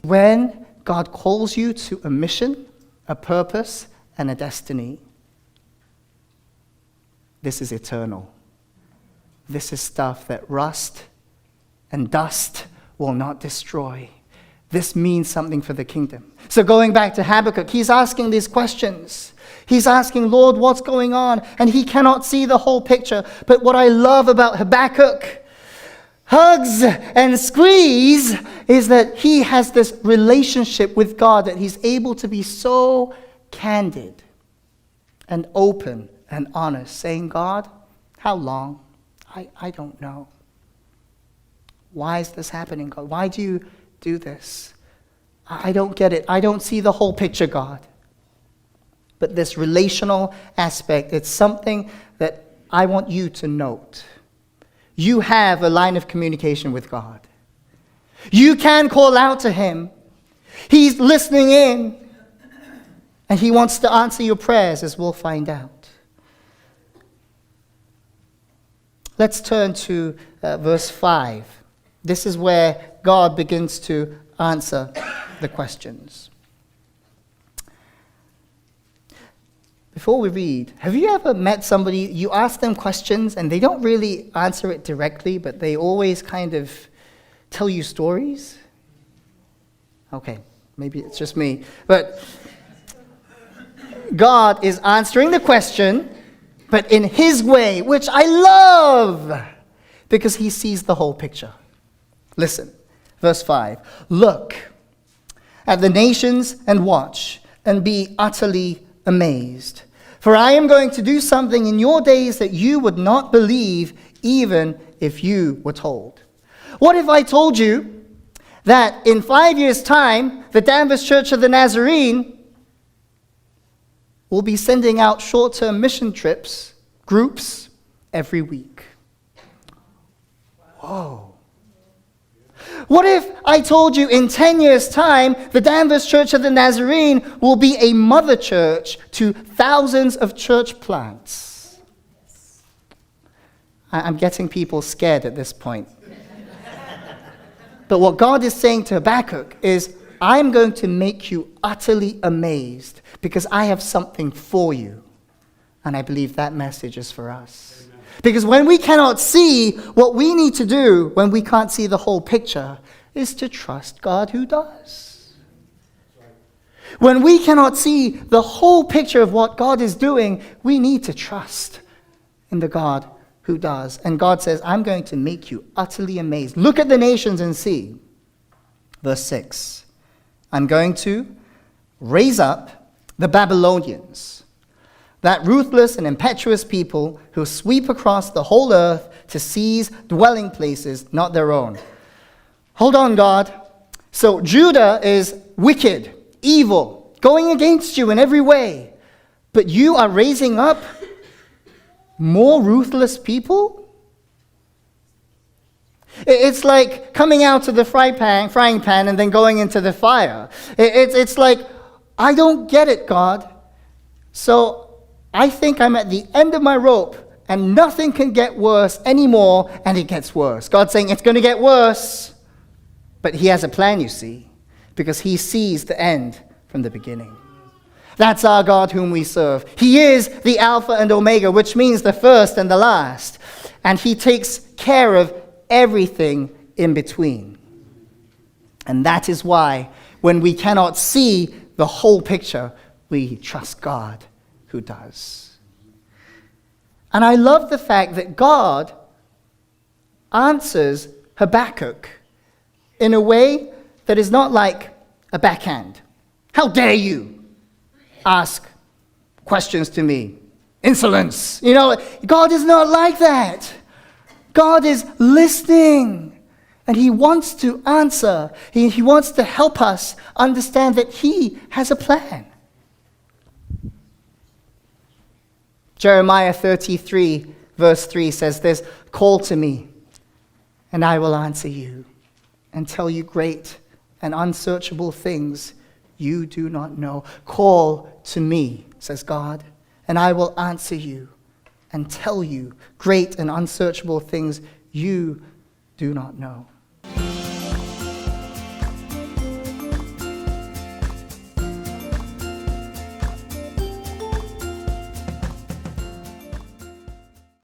When God calls you to a mission, a purpose, and a destiny, this is eternal. This is stuff that rust and dust will not destroy. This means something for the kingdom. So going back to Habakkuk, he's asking these questions. He's asking, Lord, what's going on? And he cannot see the whole picture. But what I love about Habakkuk, hugs and squeeze, is that he has this relationship with God, that he's able to be so candid and open and honest, saying, God, how long? I don't know. Why is this happening, God? Why do you do this? I don't get it. I don't see the whole picture, God. But this relational aspect, it's something that I want you to note. You have a line of communication with God. You can call out to him. He's listening in. And he wants to answer your prayers, as we'll find out. Let's turn to verse 5. This is where God begins to answer the questions. Before we read, have you ever met somebody, you ask them questions and they don't really answer it directly, but they always kind of tell you stories? Okay, maybe it's just me. But God is answering the question, but in his way, which I love, because he sees the whole picture. Listen, verse 5. Look at the nations and watch and be utterly amazed. For I am going to do something in your days that you would not believe, even if you were told. What if I told you that in 5 years' time, the Danvers Church of the Nazarene will be sending out short-term mission trips, groups, every week? Whoa. What if I told you in 10 years' time, the Danvers Church of the Nazarene will be a mother church to thousands of church plants? I'm getting people scared at this point. But what God is saying to Habakkuk is, I'm going to make you utterly amazed because I have something for you. And I believe that message is for us. Amen. Because when we cannot see, what we need to do when we can't see the whole picture is to trust God who does. When we cannot see the whole picture of what God is doing, we need to trust in the God who does. And God says, I'm going to make you utterly amazed. Look at the nations and see. Verse 6. I'm going to raise up the Babylonians, that ruthless and impetuous people who sweep across the whole earth to seize dwelling places not their own. Hold on, God. So Judah is wicked, evil, going against you in every way. But you are raising up more ruthless people? It's like coming out of the frying pan and then going into the fire. It's like, I don't get it, God. So I think I'm at the end of my rope and nothing can get worse anymore, and it gets worse. God's saying it's going to get worse. But he has a plan, you see, because he sees the end from the beginning. That's our God whom we serve. He is the Alpha and Omega, which means the first and the last. And he takes care of everything in between. And that is why when we cannot see the whole picture, we trust God who does. And I love the fact that God answers Habakkuk in a way that is not like a backhand. How dare you ask questions to me? Insolence. You know, God is not like that. God is listening, and he wants to answer. He wants to help us understand that he has a plan. Jeremiah 33, verse 3 says this, call to me, and I will answer you, and tell you great and unsearchable things you do not know. Call to me, says God, and I will answer you and tell you great and unsearchable things you do not know.